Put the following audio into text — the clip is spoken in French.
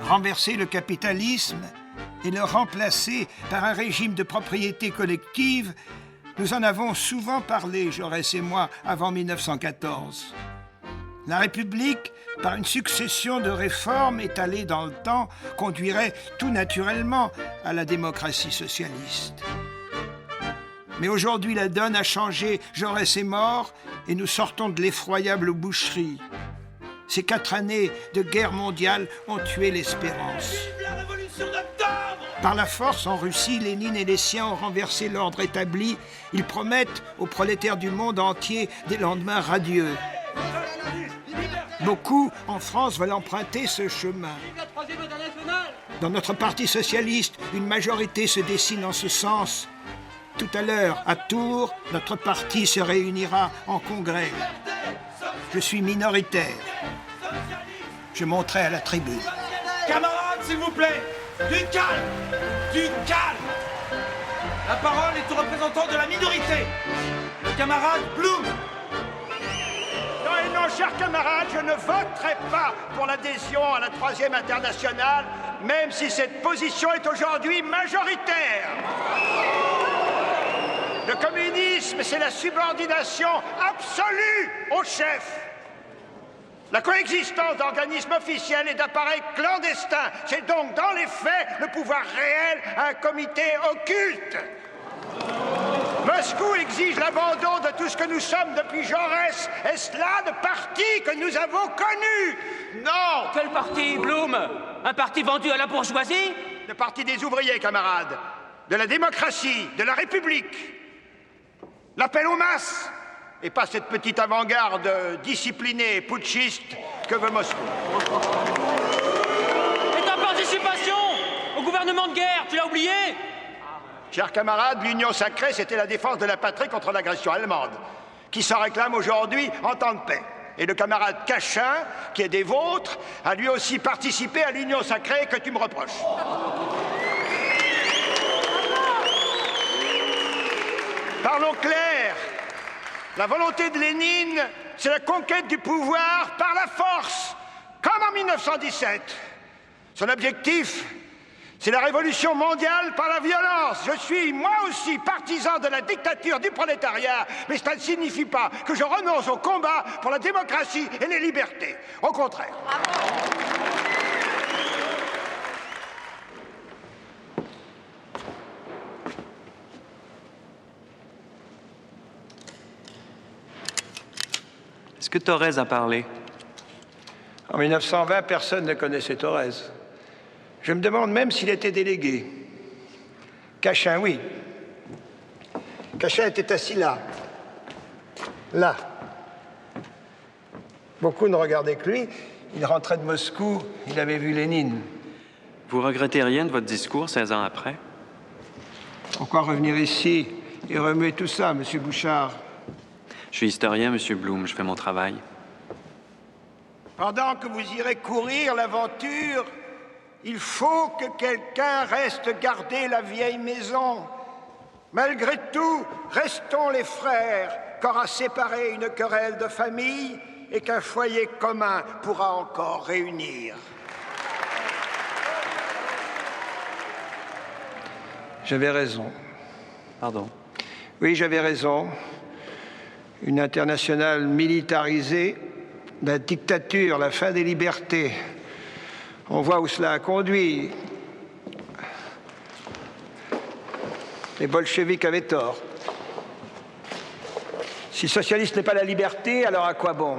renverser le capitalisme et le remplacer par un régime de propriété collective, nous en avons souvent parlé, Jaurès et moi, avant 1914. La République, par une succession de réformes étalées dans le temps, conduirait tout naturellement à la démocratie socialiste. Mais aujourd'hui, la donne a changé, Jaurès est mort et nous sortons de l'effroyable boucherie. Ces 4 années de guerre mondiale ont tué l'espérance. Par la force, en Russie, Lénine et les siens ont renversé l'ordre établi. Ils promettent aux prolétaires du monde entier des lendemains radieux. Beaucoup, en France, veulent emprunter ce chemin. Dans notre parti socialiste, une majorité se dessine en ce sens. Tout à l'heure, à Tours, notre parti se réunira en congrès. Je suis minoritaire. Je monterai à la tribune. Camarades, s'il vous plaît, du calme! Du calme! La parole est au représentant de la minorité, le camarade Blum. Non et non, chers camarades, je ne voterai pas pour l'adhésion à la 3e internationale, même si cette position est aujourd'hui majoritaire. Le communisme, c'est la subordination absolue au chef. La coexistence d'organismes officiels et d'appareils clandestins, c'est donc dans les faits le pouvoir réel à un comité occulte. Moscou exige l'abandon de tout ce que nous sommes depuis Jaurès. Est-ce là le parti que nous avons connu? Non! Quel parti, Blum? Un parti vendu à la bourgeoisie? Le parti des ouvriers, camarades. De la démocratie, de la République. L'appel aux masses. Et pas cette petite avant-garde disciplinée et putschiste que veut Moscou. Et ta participation au gouvernement de guerre, tu l'as oublié? Chers camarades, l'union sacrée, c'était la défense de la patrie contre l'agression allemande, qui s'en réclame aujourd'hui en temps de paix. Et le camarade Cachin, qui est des vôtres, a lui aussi participé à l'union sacrée que tu me reproches. Parlons clair. La volonté de Lénine, c'est la conquête du pouvoir par la force, comme en 1917. Son objectif, c'est la révolution mondiale par la violence. Je suis, moi aussi, partisan de la dictature du prolétariat, mais cela ne signifie pas que je renonce au combat pour la démocratie et les libertés. Au contraire. Est-ce que Thorez a parlé? En 1920, personne ne connaissait Thorez. Je me demande même s'il était délégué. Cachin, oui. Cachin était assis là. Là. Beaucoup ne regardaient que lui. Il rentrait de Moscou, il avait vu Lénine. Vous regrettez rien de votre discours 16 ans après? Pourquoi revenir ici et remuer tout ça, Monsieur Bouchard? Je suis historien, Monsieur Blum, je fais mon travail. Pendant que vous irez courir l'aventure, il faut que quelqu'un reste garder la vieille maison. Malgré tout, restons les frères, qu'aura séparé une querelle de famille et qu'un foyer commun pourra encore réunir. J'avais raison. Pardon. Oui, j'avais raison. Une internationale militarisée, la dictature, la fin des libertés. On voit où cela a conduit. Les bolcheviks avaient tort. Si le socialisme n'est pas la liberté, alors à quoi bon?